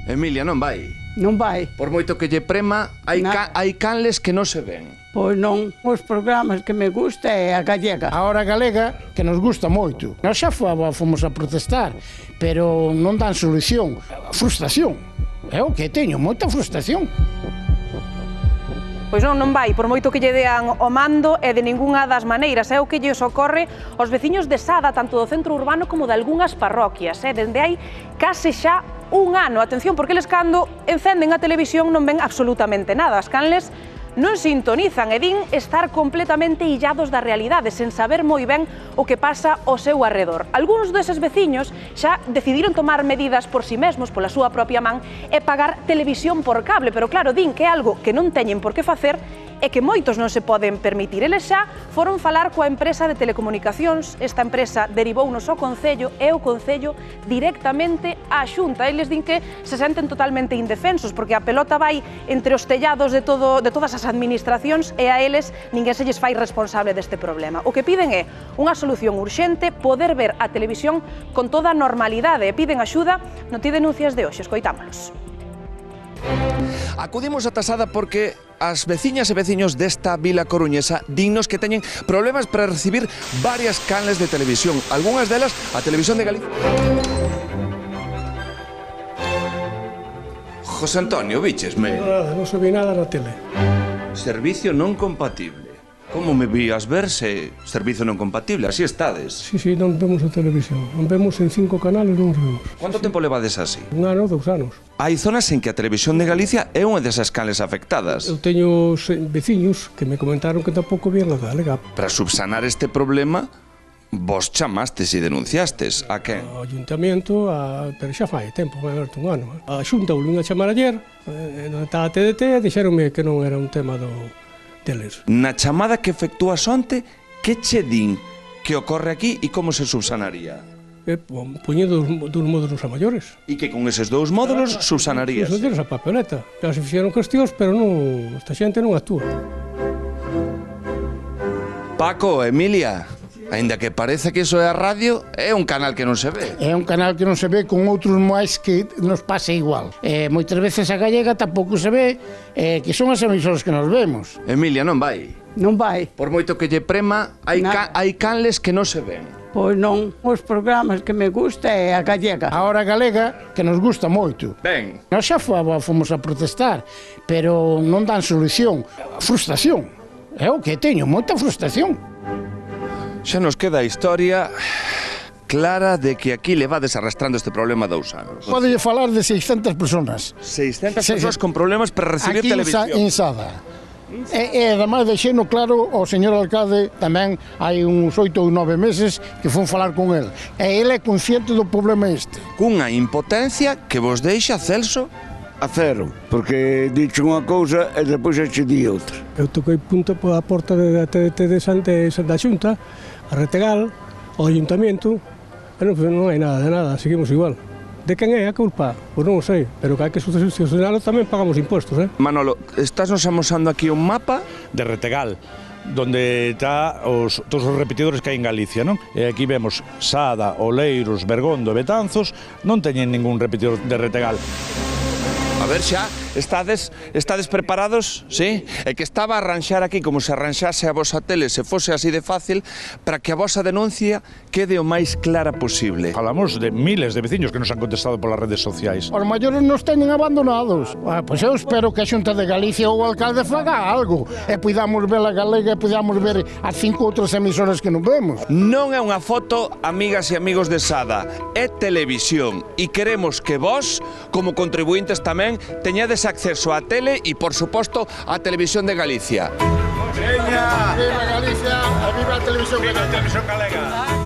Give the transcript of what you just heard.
Emilia, non vai. Non vai. Por moito que lle prema, hai canles que non se ven. Pois non, os programas que me gusta é a gallega. A hora galega, que nos gusta moito. Nós xa fomos a protestar, pero non dan solución. Frustración. É o que teño, moita frustración. Pois non vai, por moito que lle dean o mando e de ningunha das maneiras. É o que lles ocorre aos veciños de Sada, tanto do centro urbano como de algunhas parroquias. Dende hai case xa un ano. Atención, porque eles cando encenden a televisión non ven absolutamente nada. As canles non sintonizan e din estar completamente illados da realidade, sen saber moi ben o que pasa ao seu arredor. Algúns deses veciños xa decidiron tomar medidas por si mesmos, pola súa propia man, e pagar televisión por cable, pero claro, din que é algo que non teñen por que facer e que moitos non se poden permitir. Eles xa foron falar coa empresa de telecomunicacións, esta empresa derivounos ao Concello e o Concello directamente á Xunta. Eles din que se senten totalmente indefensos porque a pelota vai entre os tellados de todas as administracións e a eles ninguén se lles fai responsable deste problema. O que piden é unha solución urxente, poder ver a televisión con toda a normalidade e piden axuda no Ti Denuncias de hoxe. Escoitámolos. Acudimos a Tasada porque as veciñas e veciños desta vila coruñesa dignos que teñen problemas para recibir varias canles de televisión, algunhas delas a Televisión de Galicia. José Antonio, víchesme? Non se ve nada na tele. Servicio non compatible. Como me vías verse servicio non compatible? Así estades. Sí, non vemos a televisión. Non vemos en 5 canales, non os vemos. Quanto tempo levades así? Un ano, 2 anos. Hai zonas en que a Televisión de Galicia é unha desas canles afectadas. Eu teño veciños que me comentaron que tampouco vían a galega. Para subsanar este problema, vos chamastes e denunciastes. A quen? O Ayuntamiento, pero xa fai tempo, vai haber un ano. A Xunta volvín a chamar ayer, non estaba a TDT, e dixeronme que non era un tema deles. Na chamada que efectúas onte, que che din que ocorre aquí e como se subsanaría? Poñendo dos módulos a maiores. E que con eses dous módulos subsanarías? Subsanarías a papeleta. Já se fixeron cuestións, pero non, esta xente non actúa. Paco, Emilia, aínda que parece que iso é a radio, é un canal que non se ve. É un canal que non se ve con outros máis que nos pasa igual. Moitas veces a gallega tampouco se ve, que son as emisoras que nos vemos. Emilia, non vai. Non vai. Por moito que lle prema, hai canles que non se ven. Pois non, os programas que me gusta é a gallega. A hora galega, que nos gusta moito. Ben. Nós xa fomos a protestar, pero non dan solución. Frustración. É o que teño, moita frustración. Xa nos queda a historia clara de que aquí levades arrastrando este problema 2 anos. Podelle falar de 600 personas. 600 persoas con problemas para recibir televisión. Aquí en Sada. E ademais deixeno claro ao señor alcalde tamén hai uns 8 ou 9 meses que fun falar con el. E ele é consciente do problema este. Cunha impotencia que vos deixa, Celso? A cero, porque dicho unha cousa e depois xa che di outra. Eu toquei punta pola porta da TDT da Xunta, a Retegal, ao Ayuntamiento, e non hai nada de nada, seguimos igual. De quen é a culpa? Pois non o sei, pero que hai que solucionalo tamén pagamos impostos, Manolo, estás nos amosando aquí un mapa de Retegal, donde está todos os repetidores que hai en Galicia, non? E aquí vemos Sada, Oleiros, Bergondo e Betanzos, non teñen ningún repetidor de Retegal. A ver xa, estades preparados, sí? É que estaba a arranxar aquí como se arranxase a vosa tele se fose así de fácil para que a vosa denuncia quede o máis clara posible. Falamos de miles de veciños que nos han contestado polas redes sociais. Os maiores nos teñen abandonados. Pois eu espero que a Xunta de Galicia ou o alcalde faga algo e podamos ver a galega e podamos ver as 5 outras emisoras que non vemos. Non é unha foto, amigas e amigos de Sada, é televisión e queremos que vos, como contribuintes tamén, teñades acceso á tele e, por suposto, á Televisión de Galicia. Veña! Viva Galicia! Viva a Televisión Galega!